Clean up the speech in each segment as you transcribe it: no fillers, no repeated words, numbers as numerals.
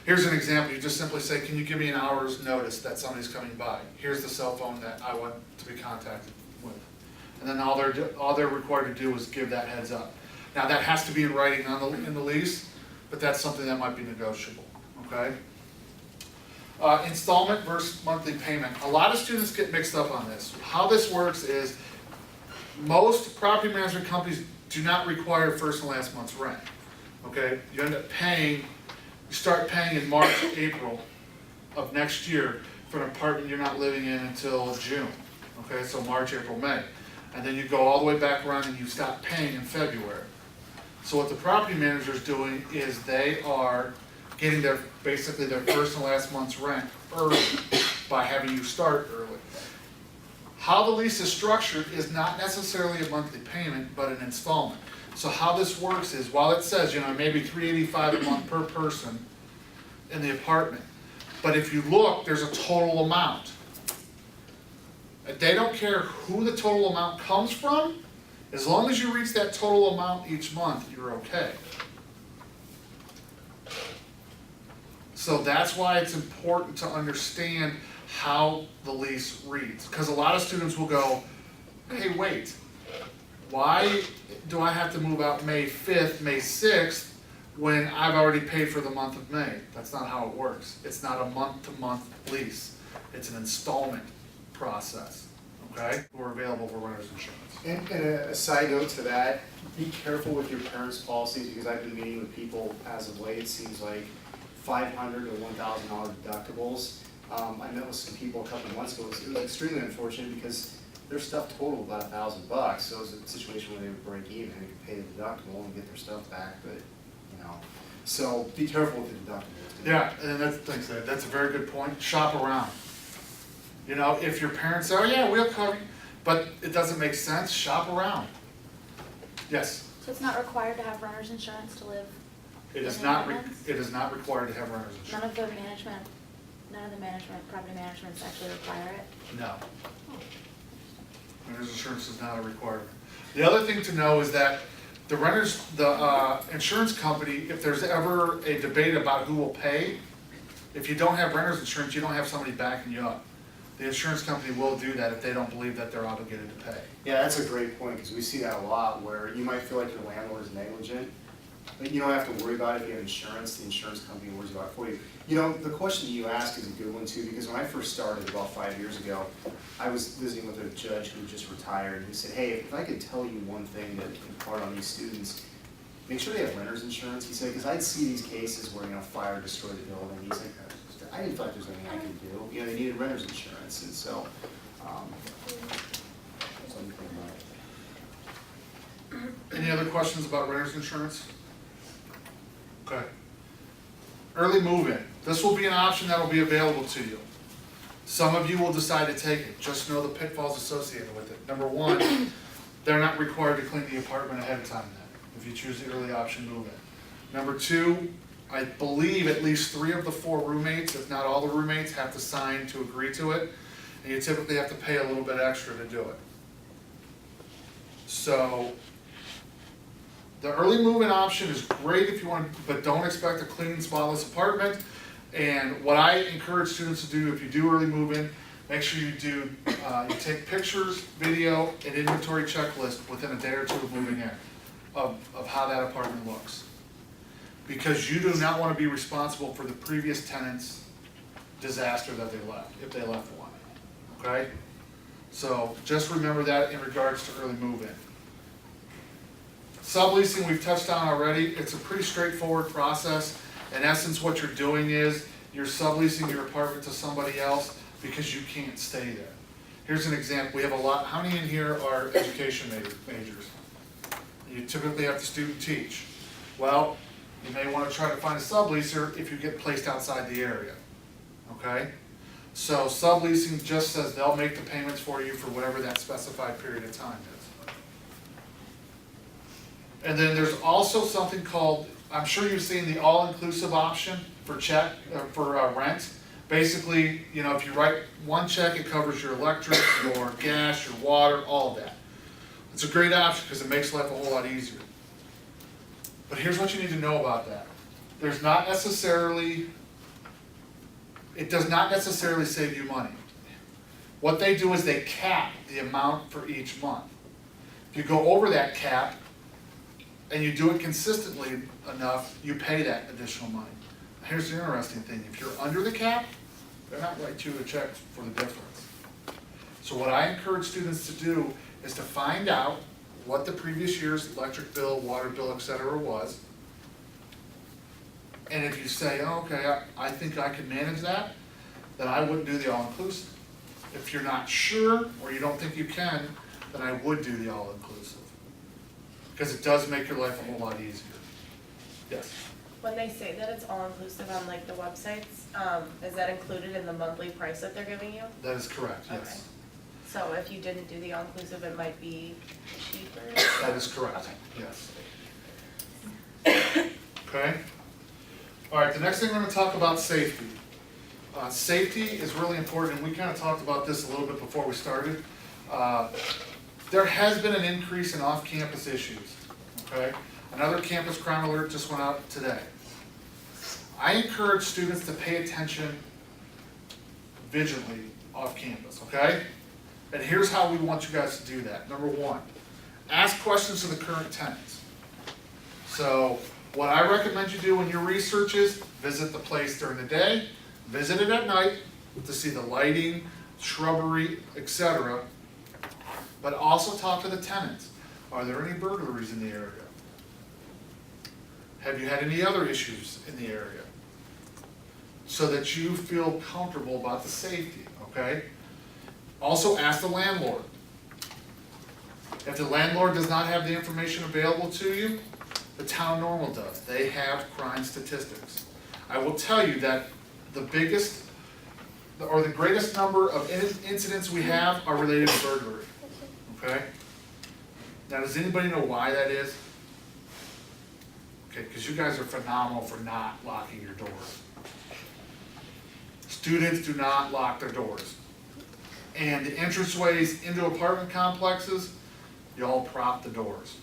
Here's an example, you just simply say, can you give me an hour's notice that somebody's coming by? Here's the cell phone that I want to be contacted with. And then all they're required to do is give that heads up. Now, that has to be in writing in the lease, but that's something that might be negotiable, okay? Installment versus monthly payment. A lot of students get mixed up on this. How this works is most property management companies do not require first and last month's rent, okay? You end up paying, you start paying in March, April of next year for an apartment you're not living in until June, okay? So March, April, May. And then you go all the way back around and you stop paying in February. So what the property manager's doing is they are getting basically their first and last month's rent early by having you start early. How the lease is structured is not necessarily a monthly payment, but an installment. So how this works is, while it says, maybe $385 a month per person in the apartment, but if you look, there's a total amount. They don't care who the total amount comes from, as long as you reach that total amount each month, you're okay. So that's why it's important to understand how the lease reads. Because a lot of students will go, hey, wait, why do I have to move out May 5th, May 6th, when I've already paid for the month of May? That's not how it works. It's not a month-to-month lease. It's an installment process, okay? We're available for renter's insurance. And a side note to that, be careful with your parents' policies, because I've been meeting with people as of late. It seems like $500 to $1,000 deductibles. I met with some people a couple of months ago. It was extremely unfortunate because their stuff totaled about $1,000. So it was a situation where they would break even and could pay the deductible and get their stuff back. But so be careful with the deductibles. Yeah, and that's a very good point. Shop around. If your parents say, oh yeah, we'll cover you, but it doesn't make sense, shop around. Yes? So it's not required to have renter's insurance to live It is in not required to have renter's insurance. None of the property managements actually require it? No. Renter's insurance is not a requirement. The other thing to know is that the insurance company, if there's ever a debate about who will pay, if you don't have renter's insurance, you don't have somebody backing you up. The insurance company will do that if they don't believe that they're obligated to pay. Yeah, that's a great point, because we see that a lot, where you might feel like your landlord is negligent, but you don't have to worry about it if you have insurance. The insurance company worries about it for you. The question you ask is a good one too, because when I first started about 5 years ago, I was visiting with a judge who just retired, and he said, hey, if I could tell you one thing that can impart on these students, make sure they have renter's insurance. He said, because I'd see these cases where fire destroyed the building. He's like, I didn't feel like there was anything I could do. They needed renter's insurance, and so something to think about. Any other questions about renter's insurance? Okay. Early move-in. This will be an option that will be available to you. Some of you will decide to take it. Just know the pitfalls associated with it. Number one, they're not required to clean the apartment ahead of time then, if you choose the early option move-in. Number two, I believe at least 3 of the 4 roommates, if not all the roommates, have to sign to agree to it, and you typically have to pay a little bit extra to do it. So the early move-in option is great if you want, but don't expect a clean, spotless apartment. And what I encourage students to do, if you do early move-in, make sure you you take pictures, video, and inventory checklist within a day or two of moving in of how that apartment looks. Because you do not want to be responsible for the previous tenant's disaster that they left, if they left one, okay? So just remember that in regards to early move-in. Subleasing we've touched on already. It's a pretty straightforward process. In essence, what you're doing is you're subleasing your apartment to somebody else because you can't stay there. Here's an example. We have a lot. How many in here are education majors? You typically have to student teach. Well, you may want to try to find a subleaser if you get placed outside the area, okay? So subleasing just says they'll make the payments for you for whatever that specified period of time is. And then there's also something called, I'm sure you've seen the all-inclusive option for rent. Basically, if you write one check, it covers your electric, your gas, your water, all of that. It's a great option because it makes life a whole lot easier. But here's what you need to know about that. There's not necessarily it does not necessarily save you money. What they do is they cap the amount for each month. If you go over that cap and you do it consistently enough, you pay that additional money. Here's the interesting thing, if you're under the cap, they're not write you a check for the difference. So what I encourage students to do is to find out what the previous year's electric bill, water bill, et cetera was. And if you say, oh, okay, I think I can manage that, then I wouldn't do the all-inclusive. If you're not sure, or you don't think you can, then I would do the all-inclusive. Because it does make your life a whole lot easier. Yes? When they say that it's all-inclusive on like the websites, is that included in the monthly price that they're giving you? That is correct, yes. Okay. So if you didn't do the all-inclusive, it might be cheaper? That is correct, Okay. yes. Okay? All right, the next thing we're gonna talk about safety. Safety is really important, and we kind of talked about this a little bit before we started. There has been an increase in off-campus issues, okay? Another campus crime alert just went out today. I encourage students to pay attention vigilantly off campus, okay? And here's how we want you guys to do that. Number one, ask questions to the current tenants. So what I recommend you do in your research is visit the place during the day, visit it at night to see the lighting, shrubbery, etc. But also talk to the tenants. Are there any burglaries in the area? Have you had any other issues in the area? So that you feel comfortable about the safety, okay? Also ask the landlord. If the landlord does not have the information available to you, the town normal does. They have crime statistics. I will tell you that the biggest, or the greatest number of incidents we have are related to burglary, okay? Now, does anybody know why that is? Okay, because you guys are phenomenal for not locking your doors. Students do not lock their doors. And the entranceways into apartment complexes, you all prop the doors.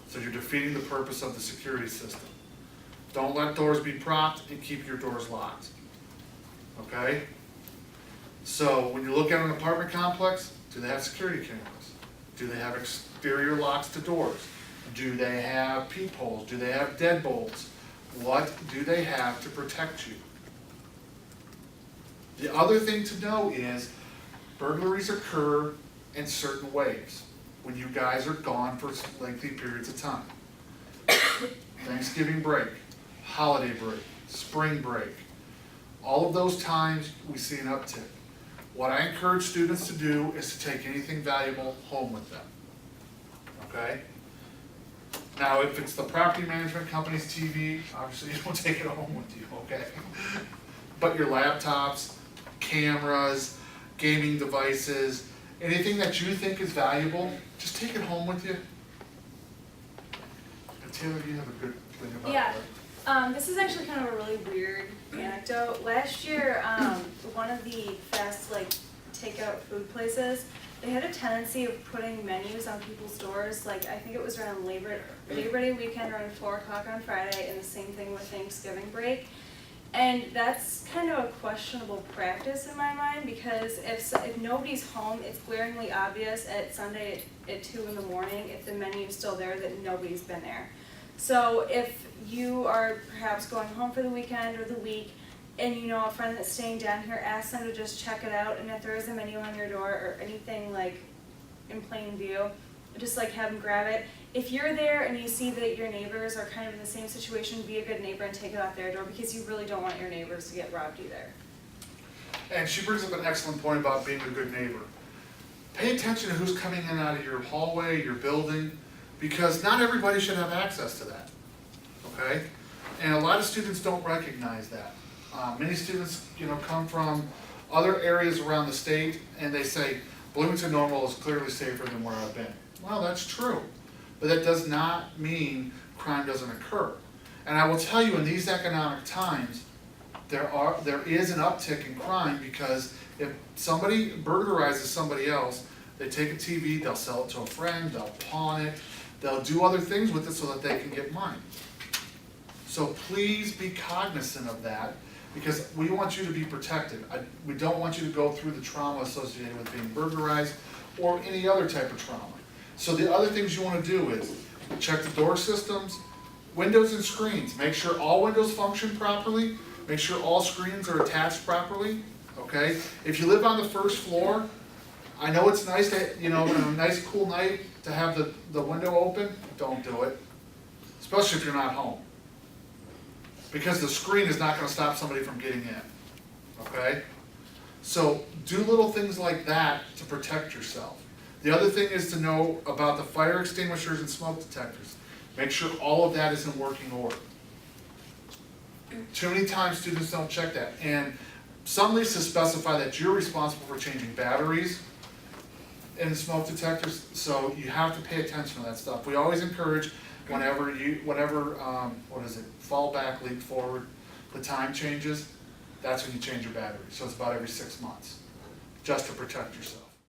So you're defeating the purpose of the security system. Don't let doors be propped and keep your doors locked. Okay? So when you look at an apartment complex, do they have security cameras? Do they have exterior locks to doors? Do they have peepholes? Do they have deadbolts? What do they have to protect you? The other thing to know is burglaries occur in certain waves when you guys are gone for lengthy periods of time. Thanksgiving break, holiday break, spring break. All of those times we see an uptick. What I encourage students to do is to take anything valuable home with them. Okay? Now, if it's the property management company's TV, obviously you don't take it home with you, okay? But your laptops, cameras, gaming devices, anything that you think is valuable, just take it home with you. And Taylor, you have a good thing about Yeah. that. This is actually kind of a really weird anecdote. Last year, one of the fast takeout food places, they had a tendency of putting menus on people's doors. Like I think it was around Labor Day weekend, around 4 o'clock on Friday, and the same thing with Thanksgiving break. And that's kind of a questionable practice in my mind, because if nobody's home, it's glaringly obvious at Sunday at 2 in the morning if the menu's still there that nobody's been there. So if you are perhaps going home for the weekend or the week, and you know a friend that's staying down here, ask them to just check it out, and if there is a menu on your door or anything in plain view, just have them grab it. If you're there and you see that your neighbors are kind of in the same situation, be a good neighbor and take it off their door, because you really don't want your neighbors to get robbed either. And she brings up an excellent point about being a good neighbor. Pay attention to who's coming in and out of your hallway, your building, because not everybody should have access to that, okay? And a lot of students don't recognize that. Many students, come from other areas around the state, and they say, Bloomington Normal is clearly safer than where I've been. Well, that's true, but that does not mean crime doesn't occur. And I will tell you, in these economic times, there is an uptick in crime, because if somebody burglarizes somebody else, they take a TV, they'll sell it to a friend, they'll pawn it, they'll do other things with it so that they can get money. So please be cognizant of that. because we want you to be protected. We don't want you to go through the trauma associated with being burglarized or any other type of trauma. So the other things you want to do is check the door systems, windows and screens. Make sure all windows function properly. Make sure all screens are attached properly, okay? If you live on the first floor, I know it's nice to, on a nice cool night to have the window open, don't do it. Especially if you're not home. Because the screen is not gonna stop somebody from getting in, okay? So do little things like that to protect yourself. The other thing is to know about the fire extinguishers and smoke detectors. Make sure all of that is in working order. Too many times students don't check that, and some leases specify that you're responsible for changing batteries in smoke detectors, so you have to pay attention to that stuff. We always encourage whenever fall back, leak forward, the time changes, that's when you change your battery. So it's about every 6 months, just to protect yourself.